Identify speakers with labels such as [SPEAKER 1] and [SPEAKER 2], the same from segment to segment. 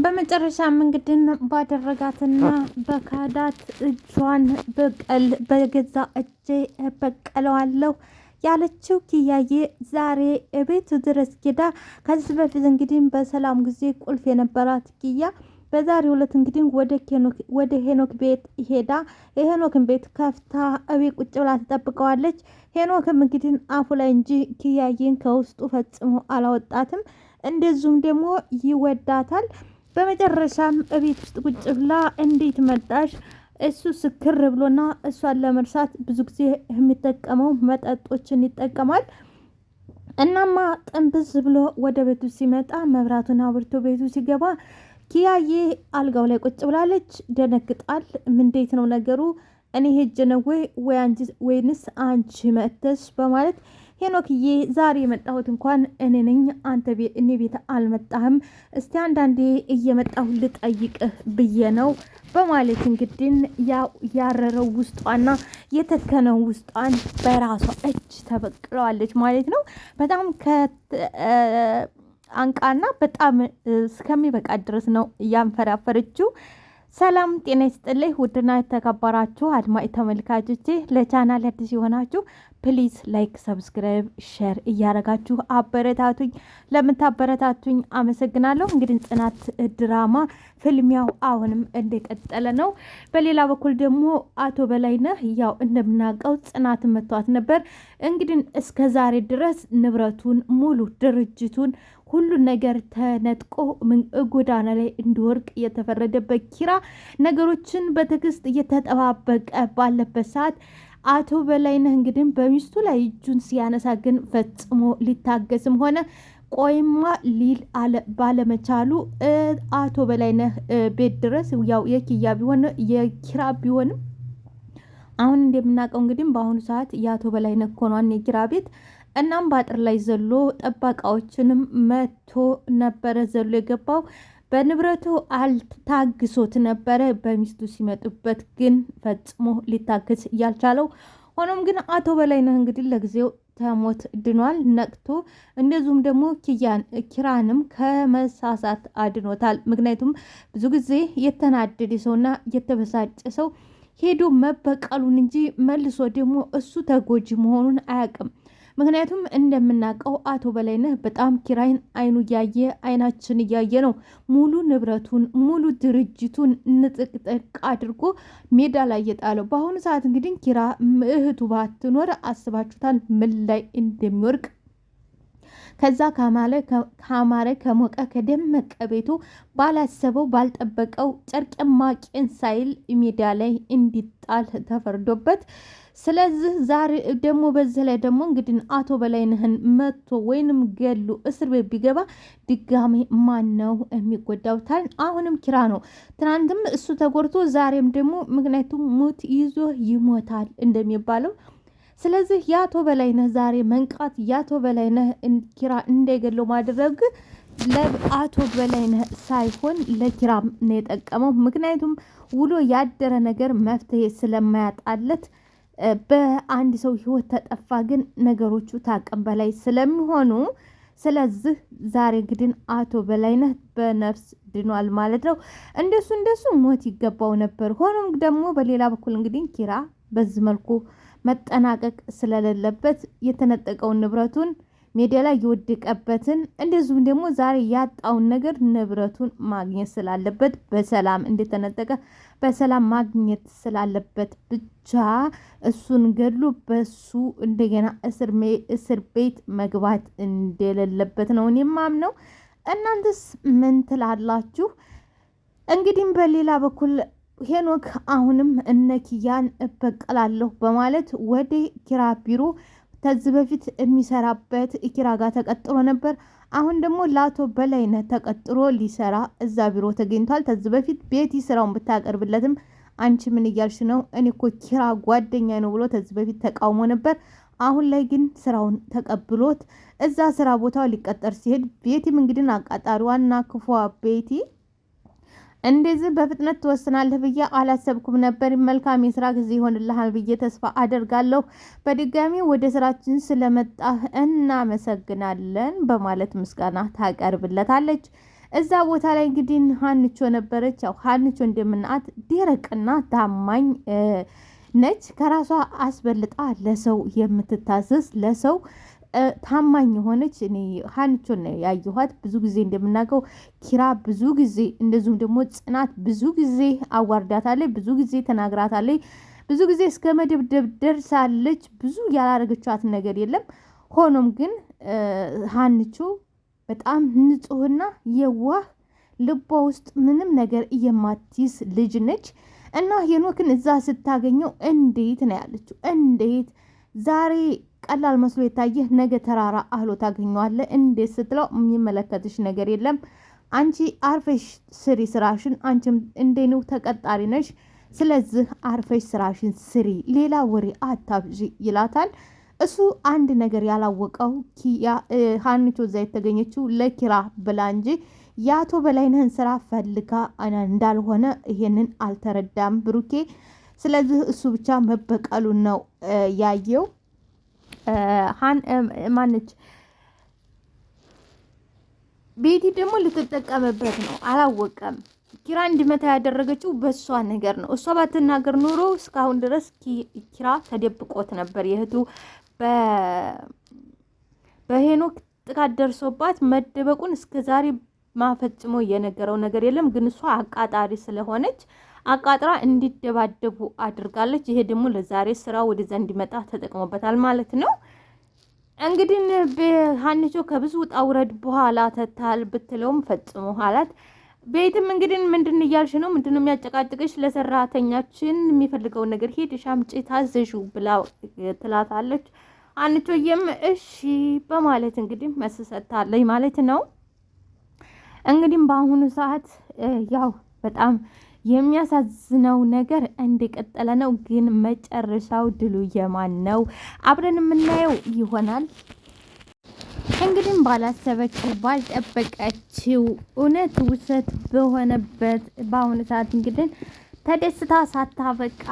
[SPEAKER 1] በመጨረሻም እንግዲህ ባደረጋትና በካዳት እጇን በቀል በገዛ እጄ በቀለዋለሁ ያለችው ኪያዬ ዛሬ ቤቱ ድረስ ሄዳ ከዚህ በፊት እንግዲህ በሰላም ጊዜ ቁልፍ የነበራት ኪያ በዛሬው ዕለት እንግዲህ ወደ ሄኖክ ቤት ሄዳ የሄኖክን ቤት ከፍታ እቤት ቁጭ ብላ ትጠብቀዋለች። ሄኖክም እንግዲህ አፉ ላይ እንጂ ኪያዬን ከውስጡ ፈጽሞ አላወጣትም። እንደዚሁም ደግሞ ይወዳታል። በመጨረሻም እቤት ውስጥ ቁጭ ብላ እንዴት መጣሽ? እሱ ስክር ብሎና እሷን ለመርሳት ብዙ ጊዜ የሚጠቀመው መጠጦችን ይጠቀማል። እናማ ጥንብዝ ብሎ ወደ ቤቱ ሲመጣ መብራቱን አብርቶ ቤቱ ሲገባ ኪያዬ አልጋው ላይ ቁጭ ብላለች። ደነግጣል። እንዴት ነው ነገሩ? እኔ ሄጄ ነው ወይንስ አንቺ መተሽ? በማለት ሄኖክዬ ዛሬ የመጣሁት እንኳን እኔ ነኝ፣ አንተ እኔ ቤት አልመጣህም። እስቲ አንዳንዴ እየመጣሁ ልጠይቅህ ብዬ ነው በማለት እንግዲህ ያረረው ውስጧና የተከነው ውስጧን በራሷ እጅ ተበቅለዋለች ማለት ነው። በጣም አንቃና በጣም እስከሚበቃ ድረስ ነው እያንፈራፈረችው። ሰላም ጤና ይስጥልኝ ውድና የተከበራችሁ አድማጭ ተመልካቾቼ፣ ለቻናል አዲስ የሆናችሁ ፕሊዝ ላይክ፣ ሰብስክራይብ፣ ሼር እያረጋችሁ አበረታቱኝ። ለምታበረታቱኝ አመሰግናለሁ። እንግዲህ ጽናት ድራማ ፍልሚያው አሁንም እንደቀጠለ ነው። በሌላ በኩል ደግሞ አቶ በላይነህ ያው እንደምናውቀው ጽናት መቷት ነበር። እንግዲህ እስከ ዛሬ ድረስ ንብረቱን ሙሉ ድርጅቱን ሁሉን ነገር ተነጥቆ ጎዳና ላይ እንዲወርቅ የተፈረደበት ኪራ ነገሮችን በትዕግስት እየተጠባበቀ ባለበት ሰዓት አቶ በላይነህ እንግዲህ በሚስቱ ላይ እጁን ሲያነሳ ግን ፈጽሞ ሊታገስም ሆነ ቆይማ ሊል ባለመቻሉ አቶ በላይነህ ቤት ድረስ ያው የኪያ ቢሆን የኪራ ቢሆንም አሁን እንደምናውቀው እንግዲህ በአሁኑ ሰዓት የአቶ በላይነህ ኮኗን የኪራ ቤት እናም በአጥር ላይ ዘሎ ጠባቃዎችንም መቶ ነበረ ዘሎ የገባው። በንብረቱ አልታግሶት ነበረ። በሚስቱ ሲመጡበት ግን ፈጽሞ ሊታገስ እያልቻለው። ሆኖም ግን አቶ በላይነህ እንግዲህ ለጊዜው ተሞት ድኗል፣ ነቅቶ እንደዚሁም ደግሞ ኪራንም ከመሳሳት አድኖታል። ምክንያቱም ብዙ ጊዜ የተናደደ ሰውና የተበሳጨ ሰው ሄዶ መበቀሉን እንጂ መልሶ ደግሞ እሱ ተጎጂ መሆኑን አያውቅም። ምክንያቱም እንደምናውቀው አቶ በላይነህ በጣም ኪራይን አይኑ እያየ አይናችን እያየ ነው ሙሉ ንብረቱን ሙሉ ድርጅቱን ንጥቅጥቅ አድርጎ ሜዳ ላይ የጣለው። በአሁኑ ሰዓት እንግዲህ ኪራ እህቱ ባትኖር አስባችሁታል ምን ላይ እንደሚወርቅ። ከዛ ካማረ ከሞቀ ከደመቀ ቤቱ ባላሰበው ባልጠበቀው ጨርቅማቄን ሳይል ሜዳ ላይ እንዲጣል ተፈርዶበት። ስለዚህ ዛሬ ደግሞ በዚህ ላይ ደግሞ እንግዲህ አቶ በላይነህን መቶ ወይንም ገሉ እስር ቤት ቢገባ ድጋሜ ማን ነው የሚጎዳው? አሁንም ኪራ ነው። ትናንትም እሱ ተጎድቶ ዛሬም ደግሞ ምክንያቱም ሙት ይዞ ይሞታል እንደሚባለው። ስለዚህ የአቶ በላይነህ ዛሬ መንቃት የአቶ በላይነህ ኪራ እንዳይገለው ማድረግ ለአቶ በላይነህ ሳይሆን ለኪራም ነው የጠቀመው። ምክንያቱም ውሎ ያደረ ነገር መፍትሄ ስለማያጣለት በአንድ ሰው ህይወት ተጠፋ ግን ነገሮቹ ታቅም በላይ ስለሚሆኑ፣ ስለዚህ ዛሬ እንግዲህ አቶ በላይነህ በነፍስ ድኗል ማለት ነው። እንደሱ ሞት ይገባው ነበር። ሆኖም ደግሞ በሌላ በኩል እንግዲህ ኪራ በዚህ መልኩ መጠናቀቅ ስለሌለበት የተነጠቀውን ንብረቱን ሜዳ ላይ የወደቀበትን እንደዚሁም ደግሞ ዛሬ ያጣውን ነገር ንብረቱን ማግኘት ስላለበት በሰላም እንደተነጠቀ በሰላም ማግኘት ስላለበት ብቻ እሱን ገድሎ በሱ እንደገና እስር ቤት መግባት እንደሌለበት ነው እኔ የማምነው። እናንተስ ምን ትላላችሁ? እንግዲህ በሌላ በኩል ሄኖክ አሁንም እነ ኪያን እበቀላለሁ በማለት ወደ ኪራ ቢሮ ከዚህ በፊት የሚሰራበት ኪራ ጋር ተቀጥሮ ነበር። አሁን ደግሞ ለአቶ በላይነህ ተቀጥሮ ሊሰራ እዛ ቢሮ ተገኝቷል። ከዚህ በፊት ቤቲ ስራውን ብታቀርብለትም አንቺ ምን እያልሽ ነው? እኔ እኮ ኪራ ጓደኛ ነው ብሎ ከዚህ በፊት ተቃውሞ ነበር። አሁን ላይ ግን ስራውን ተቀብሎት እዛ ስራ ቦታው ሊቀጠር ሲሄድ ቤቲም እንግዲህ አቃጣሪዋና ክፏ ቤቲ እንደዚህ በፍጥነት ትወስናለህ ብዬ አላሰብኩም ነበር። መልካም የስራ ጊዜ ይሆንልሃል ብዬ ተስፋ አደርጋለሁ። በድጋሚ ወደ ስራችን ስለመጣህ እናመሰግናለን በማለት ምስጋና ታቀርብለታለች። እዛ ቦታ ላይ እንግዲህ ሀንቾ ነበረች። ያው ሀንቾ እንደምናት ደረቅና ታማኝ ነች። ከራሷ አስበልጣ ለሰው የምትታዘዝ ለሰው ታማኝ የሆነች እኔ ሀንቾን ነው ያየኋት። ብዙ ጊዜ እንደምናውቀው ኪራ ብዙ ጊዜ እንደዚሁም ደግሞ ጽናት ብዙ ጊዜ አዋርዳታለች፣ ብዙ ጊዜ ተናግራታለች፣ ብዙ ጊዜ እስከ መደብደብ ደርሳለች። ብዙ ያላረገቻት ነገር የለም። ሆኖም ግን ሀንቾ በጣም ንጹህና የዋህ ልቧ ውስጥ ምንም ነገር የማትይዝ ልጅ ነች እና ሄኖክን እዛ ስታገኘው እንዴት ነው ያለችው? እንዴት ዛሬ ቀላል መስሎ የታየህ ነገ ተራራ አህሎ ታገኘዋለህ እንዴት ስትለው የሚመለከትሽ ነገር የለም፣ አንቺ አርፈሽ ስሪ ስራሽን፣ አንቺም እንደኔው ተቀጣሪ ነሽ፣ ስለዚህ አርፈሽ ስራሽን ስሪ፣ ሌላ ወሬ አታብዢ ይላታል። እሱ አንድ ነገር ያላወቀው ሀንቾ እዛ የተገኘችው ለኪራ ብላ እንጂ የአቶ በላይነህን ስራ ፈልጋ እንዳልሆነ ይሄንን አልተረዳም ብሩኬ። ስለዚህ እሱ ብቻ መበቀሉን ነው ያየው። ማነች ቤቲ ደግሞ ልትጠቀምበት ነው፣ አላወቀም። ኪራ እንዲመታ ያደረገችው በእሷ ነገር ነው። እሷ ባትናገር ኖሮ እስካሁን ድረስ ኪራ ተደብቆት ነበር። የእህቱ በሄኖክ ጥቃት ደርሶባት መደበቁን እስከ ዛሬ ማፈጽሞ የነገረው ነገር የለም። ግን እሷ አቃጣሪ ስለሆነች አቃጥራ እንዲደባደቡ አድርጋለች። ይሄ ደግሞ ለዛሬ ስራ ወደዛ እንዲመጣ ተጠቅሞበታል ማለት ነው። እንግዲህ ሀንቾ ከብዙ ውጣ ውረድ በኋላ ተታል ብትለውም ፈጽሞ ኋላት። ቤትም እንግዲህ ምንድን እያልሽ ነው? ምንድን ነው የሚያጨቃጭቅሽ? ለሰራተኛችን የሚፈልገውን ነገር ሄድሽ አምጪ ታዘዡ ብላ ትላታለች። ሀንቾዬም እሺ በማለት እንግዲህ መስሰታለች ማለት ነው። እንግዲህ በአሁኑ ሰዓት ያው በጣም የሚያሳዝነው ነገር እንደቀጠለ ነው። ግን መጨረሻው ድሉ የማን ነው? አብረን የምናየው ይሆናል። እንግዲህ ባላሰበችው ባልጠበቀችው እውነት ውሸት በሆነበት በአሁኑ ሰዓት እንግዲህ ተደስታ ሳታበቃ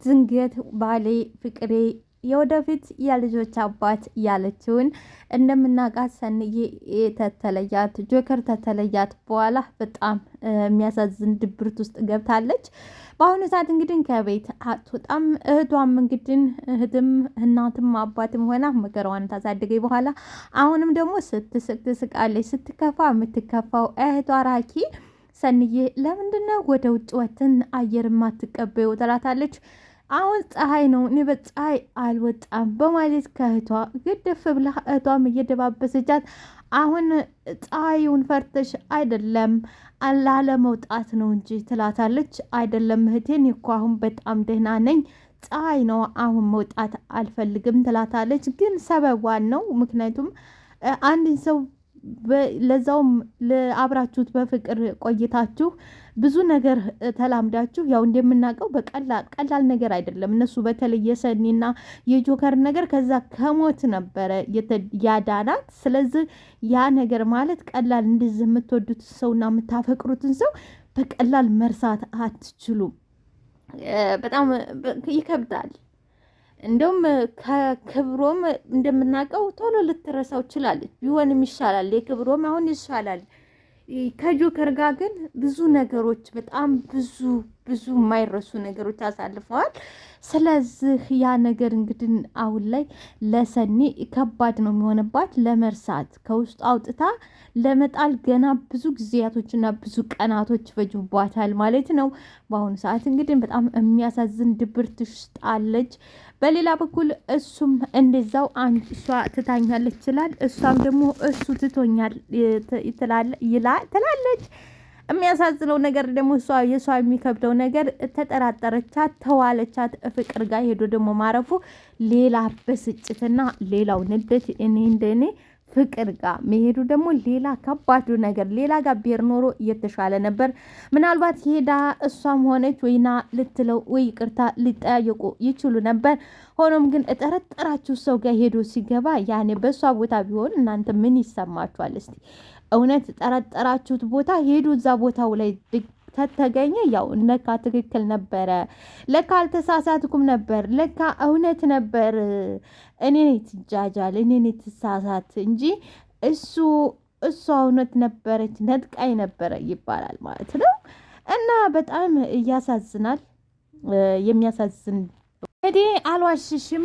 [SPEAKER 1] ድንገት ባሌ ፍቅሬ የወደፊት የልጆች አባት ያለችውን እንደምናውቃት ሰንዬ ተተለያት ጆከር ተተለያት በኋላ በጣም የሚያሳዝን ድብርት ውስጥ ገብታለች። በአሁኑ ሰዓት እንግዲህ ከቤት አትወጣም። እህቷም እንግዲህ እህትም እናትም አባትም ሆና መከራዋን ታሳድገኝ በኋላ አሁንም ደግሞ ስትስቅ ትስቃለች። ስትከፋ የምትከፋው እህቷ ራኪ ሰንዬ ለምንድነው ወደ ውጭ ወጥተን አየር ማትቀበዩ ትላታለች። አሁን ፀሐይ ነው እኔ በፀሐይ አልወጣም በማለት ከእህቷ ግድፍ ብላ እህቷም እየደባበሰቻት አሁን ፀሐዩን ፈርተሽ አይደለም ላለመውጣት ነው እንጂ ትላታለች። አይደለም እህቴን እኮ አሁን በጣም ደህና ነኝ፣ ፀሐይ ነው አሁን መውጣት አልፈልግም ትላታለች። ግን ሰበቧን ነው። ምክንያቱም አንድን ሰው ለዛውም ለአብራችሁት በፍቅር ቆይታችሁ ብዙ ነገር ተላምዳችሁ ያው እንደምናውቀው ቀላል ነገር አይደለም። እነሱ በተለይ የሰኒና የጆከር ነገር ከዛ ከሞት ነበረ ያዳናት። ስለዚህ ያ ነገር ማለት ቀላል እንደዚህ የምትወዱት ሰውና የምታፈቅሩትን ሰው በቀላል መርሳት አትችሉም። በጣም ይከብዳል። እንደውም ከክብሮም እንደምናውቀው ቶሎ ልትረሳው ችላለች። ቢሆንም ይሻላል፣ የክብሮም አሁን ይሻላል። ከጆከር ጋር ግን ብዙ ነገሮች በጣም ብዙ የማይረሱ ነገሮች አሳልፈዋል። ስለዚህ ያ ነገር እንግዲህ አሁን ላይ ለሰኒ ከባድ ነው የሚሆንባት። ለመርሳት ከውስጡ አውጥታ ለመጣል ገና ብዙ ጊዜያቶችና ብዙ ቀናቶች ፈጅቧታል ማለት ነው። በአሁኑ ሰዓት እንግዲህ በጣም የሚያሳዝን ድብርት ውስጥ አለች። በሌላ በኩል እሱም እንደዛው እሷ ትታኛለች ይችላል፣ እሷም ደግሞ እሱ ትቶኛል ትላለች። የሚያሳዝነው ነገር ደግሞ የሷ የሚከብደው ነገር ተጠራጠረቻት፣ ተዋለቻት ፍቅር ጋር ሄዶ ደግሞ ማረፉ ሌላ ብስጭትና ሌላው ንዴት እንደኔ ፍቅር ጋር መሄዱ ደግሞ ሌላ ከባዱ ነገር። ሌላ ጋር ብሄር ኖሮ እየተሻለ ነበር። ምናልባት ሄዳ እሷም ሆነች ወይና ልትለው ወይ ይቅርታ ሊጠያየቁ ይችሉ ነበር። ሆኖም ግን እጠረጠራችሁ ሰው ጋር ሄዶ ሲገባ ያኔ በእሷ ቦታ ቢሆን እናንተ ምን ይሰማችኋል? እስቲ እውነት ጠረጠራችሁት ቦታ ሄዱ። እዛ ቦታው ላይ ከተገኘ ያው ለካ ትክክል ነበረ፣ ለካ አልተሳሳትኩም ነበር፣ ለካ እውነት ነበር፣ እኔ ነኝ ትጃጃል፣ እኔ ነኝ ትሳሳት እንጂ እሱ እሷ እውነት ነበረች ነጥቃይ ነበረ ይባላል ማለት ነው። እና በጣም ያሳዝናል። የሚያሳዝን እንግዲህ አልዋሽሽም፣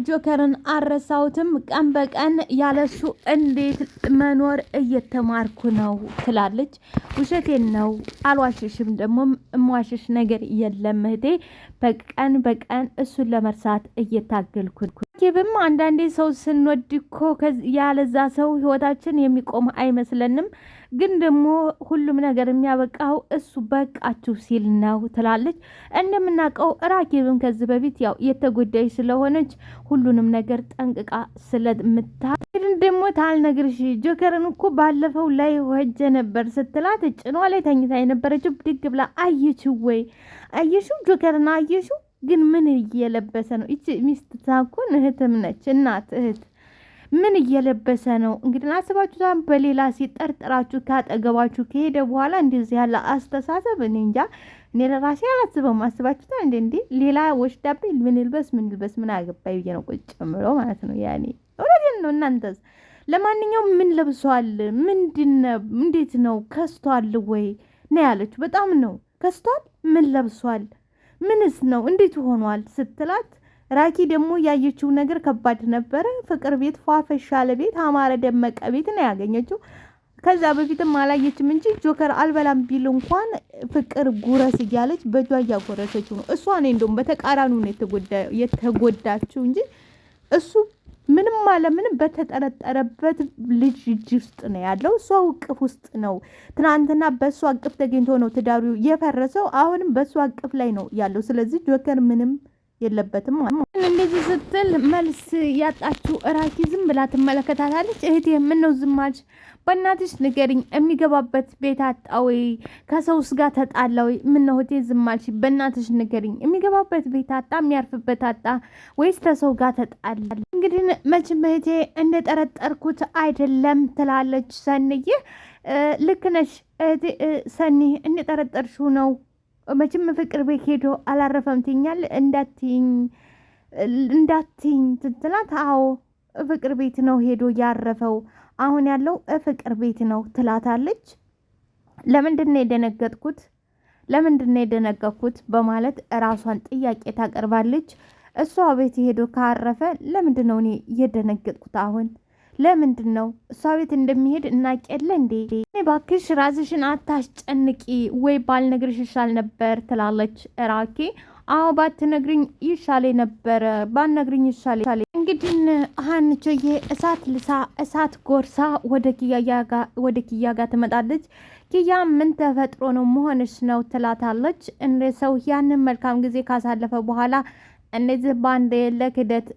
[SPEAKER 1] ጆከርን አረሳሁትም። ቀን በቀን ያለሱ እንዴት መኖር እየተማርኩ ነው ትላለች። ውሸቴን ነው አልዋሽሽም፣ ደግሞ እሟሽሽ ነገር የለም እህቴ። በቀን በቀን እሱን ለመርሳት እየታገልኩ ኪብም አንዳንዴ ሰው ስንወድ እኮ ያለዛ ሰው ህይወታችን የሚቆም አይመስለንም፣ ግን ደግሞ ሁሉም ነገር የሚያበቃው እሱ በቃችሁ ሲል ነው ትላለች። እንደምናውቀው ራኪብም ከዚህ በፊት ያው የተጎዳይ ስለሆነች ሁሉንም ነገር ጠንቅቃ ስለምታል ደግሞ ታልነግርሽ ጆከርን እኮ ባለፈው ላይ ወጀ ነበር ስትላት ጭኗ ላይ ተኝታ የነበረችው ብድግ ብላ አየችው። ወይ አየሽው? ጆከርን አየሽው? ግን ምን እየለበሰ ነው? እቺ ሚስት ታኮን እህትም ነች፣ እናት እህት ምን እየለበሰ ነው? እንግዲህ አስባችሁታል። በሌላ ሲጠርጥራችሁ ካጠገባችሁ ከሄደ በኋላ እንደዚህ ያለ አስተሳሰብ እኔ እንጃ፣ እኔ ለራሴ አላስበውም። አስባችሁታል እንዴ ሌላ ወሽዳብኝ ምን ልበስ ምን አገባኝ ብዬ ነው ቁጭ ምሎ ማለት ነው። ያኔ ወረደን ነው። እናንተስ? ለማንኛውም ምን ለብሷል? ምንድነው? እንዴት ነው? ከስቷል ወይ ነው ያለችው። በጣም ነው ከስቷል። ምን ለብሷል? ምንስ ነው? እንዴት ሆኗል ስትላት ራኪ ደግሞ ያየችው ነገር ከባድ ነበረ። ፍቅር ቤት፣ ፏፈሻለ ቤት፣ አማረ ደመቀ ቤት ነው ያገኘችው። ከዛ በፊትም አላየችም እንጂ ጆከር አልበላም ቢል እንኳን ፍቅር ጉረስ እያለች በጇ እያጎረሰችው ነው። እሷ እኔ እንደውም በተቃራኒው ነው የተጎዳችው እንጂ እሱ ምንም ምንም በተጠረጠረበት ልጅ እጅ ውስጥ ነው ያለው። እሷ እቅፍ ውስጥ ነው። ትናንትና በእሷ እቅፍ ተገኝቶ ነው ትዳሩ የፈረሰው። አሁንም በእሷ እቅፍ ላይ ነው ያለው። ስለዚህ ጆከር ምንም የለበትም። እንደዚህ ስትል መልስ ያጣችው ራኪ ዝም ብላ ትመለከታታለች። እህቴ ምን ነው ዝም አልሽ? በእናትሽ ንገሪኝ። የሚገባበት ቤት አጣ ወይ? ከሰውስ ጋር ተጣላ ወይ? ምን ነው እህቴ ዝም አልሽ? በእናትሽ ንገሪኝ። የሚገባበት ቤት አጣ፣ የሚያርፍበት አጣ ወይስ ከሰው ጋር ተጣላ? እንግዲህ መቼም እህቴ እንደጠረጠርኩት አይደለም ትላለች ሰንዬ። ልክ ነሽ እህቴ ሰኒ፣ እንደጠረጠርሽው ነው። መቼም ፍቅር ቤት ሄዶ አላረፈም ትኛል እንዳትኝ ትትላት። አዎ ፍቅር ቤት ነው ሄዶ ያረፈው፣ አሁን ያለው ፍቅር ቤት ነው ትላታለች። ለምንድነው የደነገጥኩት በማለት ራሷን ጥያቄ ታቀርባለች። እሷ ቤት ሄዶ ካረፈ ለምንድነው እኔ የደነገጥኩት? አሁን ለምንድን ነው እሷ ቤት እንደሚሄድ እናቄለ እንዴ? ባክሽ ራስሽን አታስጨንቂ፣ ወይ ባልነግርሽ ይሻል ነበር ትላለች ራኬ። አዎ ባትነግሪኝ ይሻል ነበረ፣ ባልነግሪኝ ይሻል። እንግዲህ ሀንቾዬ እሳት ልሳ እሳት ጎርሳ ወደ ኪያ ጋር ትመጣለች። ኪያ ምን ተፈጥሮ ነው መሆንሽ ነው ትላታለች። እንደ ሰው ያንን መልካም ጊዜ ካሳለፈ በኋላ እንደዚህ ባንድ የለ ክደት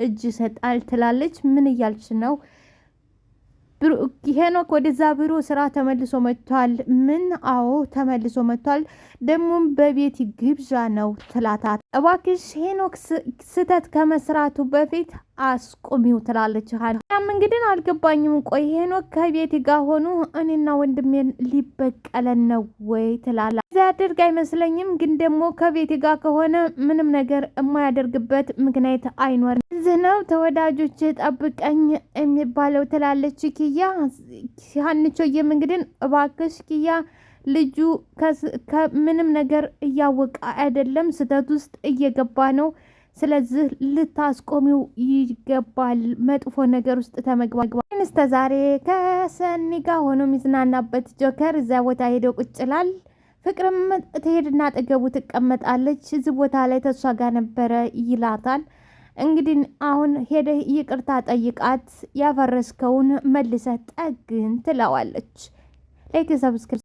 [SPEAKER 1] እጅ ይሰጣል ትላለች። ምን እያልሽ ነው? ሄኖክ ወደዛ ቢሮ ስራ ተመልሶ መጥቷል። ምን? አዎ ተመልሶ መጥቷል። ደግሞም በቤት ግብዣ ነው ትላታት። እባክሽ ሄኖክ ስተት ከመስራቱ በፊት አስቁሚው ትላለች። ያም እንግዲህ አልገባኝም። ቆይ ሄኖክ ከቤት ጋር ሆኑ እኔና ወንድሜን ሊበቀለን ነው ወይ ትላላ። እዚያ ያደርግ አይመስለኝም፣ ግን ደግሞ ከቤት ጋር ከሆነ ምንም ነገር የማያደርግበት ምክንያት አይኖርም። እዚህ ነው ተወዳጆች ጠብቀኝ የሚባለው ትላለች ኪያ። ሀንቾዬም እንግዲህ እባክሽ ኪያ ልጁ ከምንም ነገር እያወቀ አይደለም፣ ስተት ውስጥ እየገባ ነው። ስለዚህ ልታስቆሚው ይገባል። መጥፎ ነገር ውስጥ ተመግባ እስከ ዛሬ ከሰኒ ጋር ሆኖ የሚዝናናበት ጆከር እዚያ ቦታ ሄደው ቁጭ ይላል። ፍቅርም ትሄድና አጠገቡ ትቀመጣለች። እዚህ ቦታ ላይ ተሷ ጋር ነበረ ይላታል። እንግዲህ አሁን ሄደ ይቅርታ ጠይቃት፣ ያፈረስከውን መልሰህ ጠግን ትለዋለች። ላይክ ሰብስክራይብ